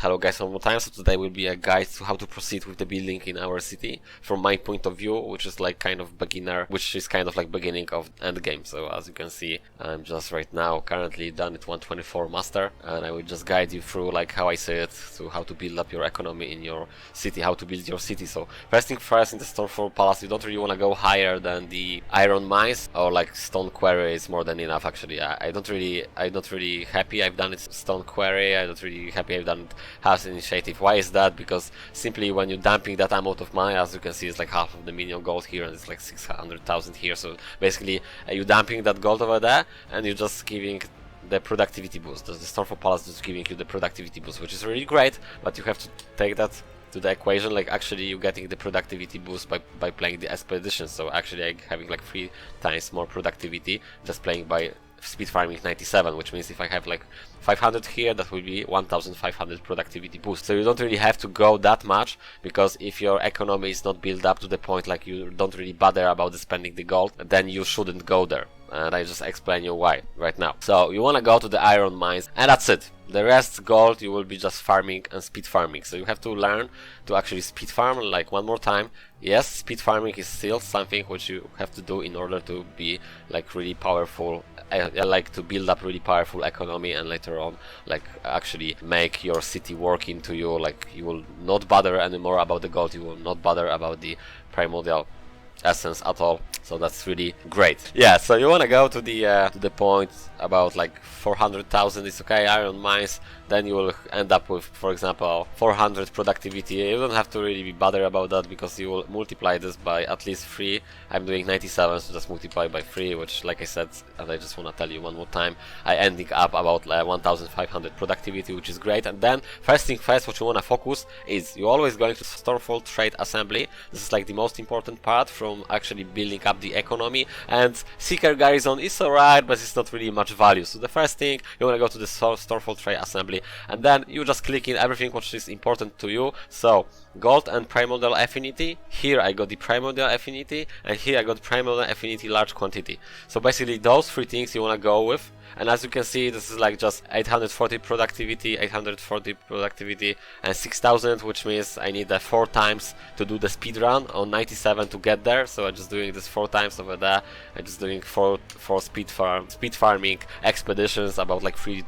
Hello guys, one more time. So today will be a guide to how to proceed with the building in our city from my point of view, which is like kind of beginner, which is kind of like beginning of end game. So as you can see, I'm just right now currently done at 124 master, and I will just guide you through like how I see it, to how to build up your economy in your city, how to build your city. So first thing first, in the Stormfall Palace, you don't really want to go higher than the iron mines, or like stone quarry is more than enough actually. I'm not really happy I've done it stone quarry. I'm not really happy I've done it house initiative. Why is that? Because simply when you're dumping that amount of money, as you can see, it's like half of the million gold here and it's like 600,000 here. So basically you're dumping that gold over there and you're just giving the productivity boost. The Stormfall Palace is giving you the productivity boost, which is really great, but you have to take that to the equation. Like actually you're getting the productivity boost by playing the expedition. So actually I'm having like 3 times more productivity just playing by speed farming 97, which means if I have like 500 here, that will be 1500 productivity boost. So you don't really have to go that much, because if your economy is not built up to the point like you don't really bother about spending the gold, then you shouldn't go there. And I just explain you why right now. So you want to go to the iron mines, and that's it. The rest gold you will be just farming and speed farming. So you have to learn to actually speed farm. Like one more time, yes, speed farming is still something which you have to do in order to be like really powerful, like to build up really powerful economy, and later on like actually make your city work into you. Like you will not bother anymore about the gold, you will not bother about the primordial essence at all. So that's really great. Yeah, so you want to go to the point about like 400,000 is okay, iron mines, then you will end up with, for example, 400 productivity. You don't have to really be bothered about that, because you will multiply this by at least 3. I'm doing 97, so just multiply by 3, which, like I said, and I just want to tell you one more time, I ending up about 1500 productivity, which is great. And then first thing first, what you want to focus is you always going to Stormfall Trade Assembly. This is like the most important part from actually building up the economy. And Seeker Garrison is alright, but it's not really much value. So the first thing, you want to go to the Stormfall Trade Assembly, and then you just click in everything which is important to you. So gold and primordial affinity. Here I got the primordial affinity, and here I got primordial affinity large quantity. So basically those 3 things you want to go with. And as you can see, this is like just 840 productivity, 840 productivity, and 6000, which means I need 4 times to do the speed run on 97 to get there. So I'm just doing this 4 times over there. I'm just doing 4 speed farming expeditions, about like 3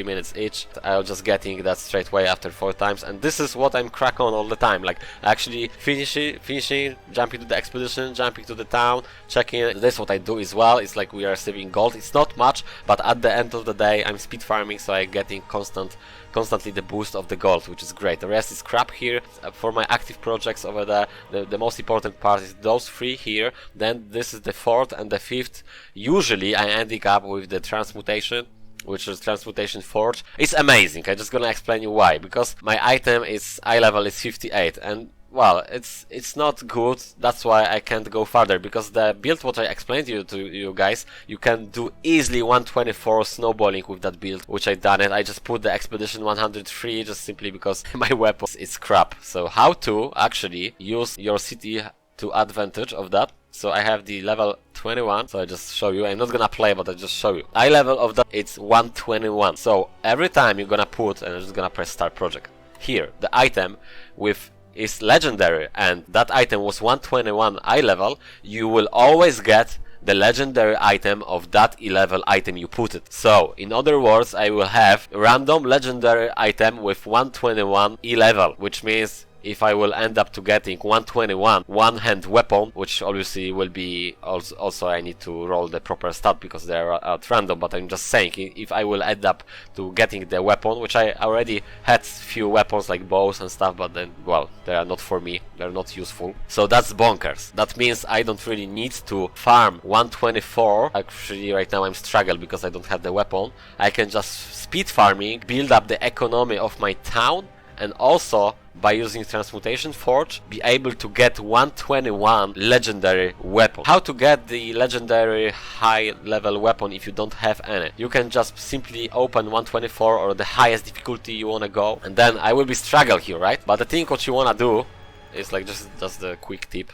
minutes each. I'm just getting that straight away after 4 times, and this is what I'm crack on all the time. Like actually finishing, jumping to the expedition, jumping to the town, checking. This is what I do as well. It's like we are saving gold. It's not much, but at the end of the day I'm speed farming, so I'm getting constantly the boost of the gold, which is great. The rest is crap here. For my active projects over there, the most important part is those 3 here. Then this is the 4th and the 5th. Usually I ending up with the transmutation, which is Transmutation Forge. It's amazing. I'm just gonna explain you why. Because my item is eye level is 58, and well, it's not good. That's why I can't go further, because the build what I explained to you guys, you can do easily 124 snowballing with that build, which I done it. I just put the expedition 103 just simply because my weapon is crap. So how to actually use your city to advantage of that? So I have the level 21, so I just show you. I'm not gonna play, but I just show you. Eye level of that, it's 121. So every time you're gonna put, and I'm just gonna press start project. Here, the item with is legendary, and that item was 121 eye level, you will always get the legendary item of that eye level item you put it. So in other words, I will have a random legendary item with 121 eye level, which means if I will end up to getting 121 one-hand weapon, which obviously will be also I need to roll the proper stat because they are at random, but I'm just saying if I will end up to getting the weapon, which I already had few weapons like bows and stuff, but then well, they are not for me, they're not useful. So that's bonkers. That means I don't really need to farm 124. Actually right now I'm struggling because I don't have the weapon. I can just speed farming, build up the economy of my town, and also by using Transmutation Forge be able to get 121 legendary weapon. How to get the legendary high level weapon if you don't have any? You can just simply open 124 or the highest difficulty you wanna go, and then I will be struggle here, right? But the thing what you wanna do is like just the quick tip.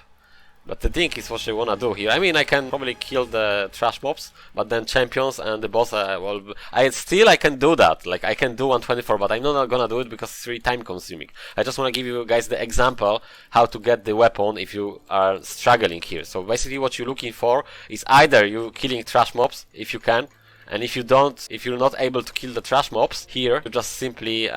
But the thing is what you wanna do here. I mean, I can probably kill the trash mobs, but then champions and the boss, well, I can do that. Like, I can do 124, but I'm not gonna do it because it's really time consuming. I just wanna give you guys the example how to get the weapon if you are struggling here. So basically what you're looking for is either you killing trash mobs, if you can, and if you're not able to kill the trash mobs, here you're just simply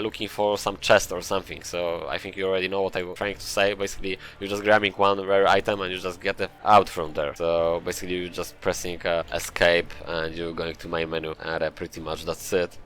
looking for some chest or something. So I think you already know what I'm trying to say. Basically, you're just grabbing one rare item and you just get it out from there. So basically, you're just pressing escape and you're going to main menu, and pretty much that's it.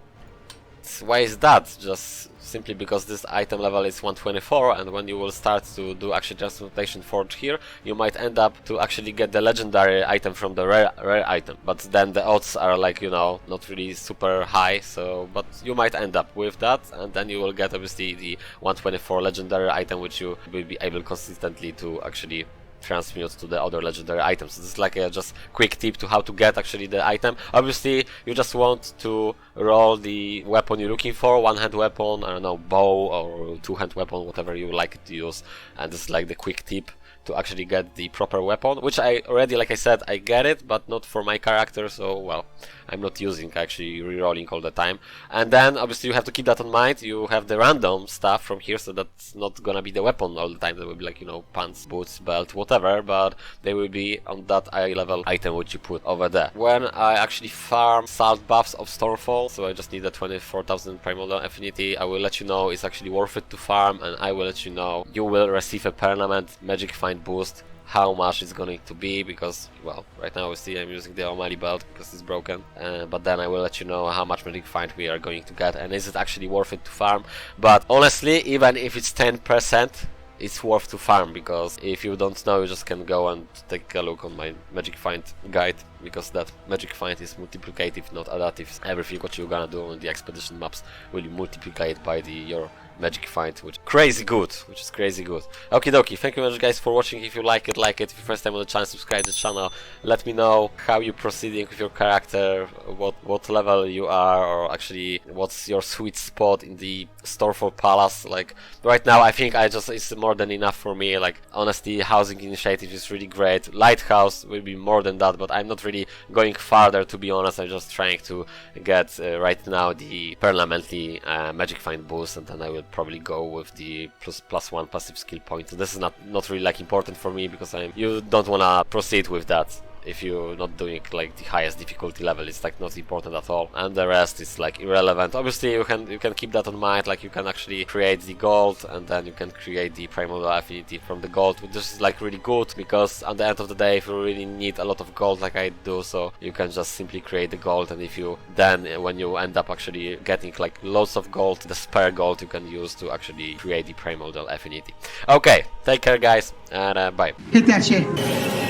Why is that? Just simply because this item level is 124, and when you will start to do actually transmutation forge here, you might end up to actually get the legendary item from the rare item. But then the odds are, like, you know, not really super high, so but you might end up with that, and then you will get obviously the 124 legendary item, which you will be able consistently to actually transmute to the other legendary items. So this is like a just quick tip to how to get actually the item. Obviously, you just want to roll the weapon you're looking for, one-hand weapon, I don't know, bow or two-hand weapon, whatever you like to use. And this is like the quick tip to actually get the proper weapon, which I already, like I said, I get it, but not for my character, so, well, I'm not using actually rerolling all the time. And then obviously you have to keep that in mind. You have the random stuff from here, so that's not gonna be the weapon all the time. That will be like, you know, pants, boots, belt, whatever, but they will be on that eye level item which you put over there. When I actually farm salt buffs of Stormfall, so I just need a 24,000 primordial affinity, I will let you know it's actually worth it to farm, and I will let you know you will receive a permanent magic find boost. How much it's going to be, because, well, right now we see I'm using the O'Malley belt because it's broken, but then I will let you know how much magic find we are going to get, and is it actually worth it to farm. But honestly, even if it's 10%, it's worth to farm, because if you don't know, you just can go and take a look on my magic find guide, because that magic find is multiplicative, not additive. Everything what you're gonna do on the expedition maps will be multiplied by your magic find, which is crazy good. Okie dokie, thank you very much guys for watching. If you like it, if you're first time on the channel, subscribe to the channel. Let me know how you're proceeding with your character, what level you are, or actually what's your sweet spot in the Stormfall Palace. Like right now I think it's more than enough for me. Like honestly, housing initiative is really great. Lighthouse will be more than that, but I'm not really going farther, to be honest. I'm just trying to get right now the permanently magic find boost, and then I will probably go with the +1 passive skill point. So this is not really like important for me, because you don't wanna proceed with that if you're not doing like the highest difficulty level. It's like not important at all, and the rest is like irrelevant. Obviously you can keep that in mind. Like you can actually create the gold, and then you can create the primordial affinity from the gold. This is like really good, because at the end of the day, if you really need a lot of gold like I do, so you can just simply create the gold, and if you then when you end up actually getting like loads of gold, the spare gold you can use to actually create the primordial affinity. Okay, take care guys, and bye. Hit that shit.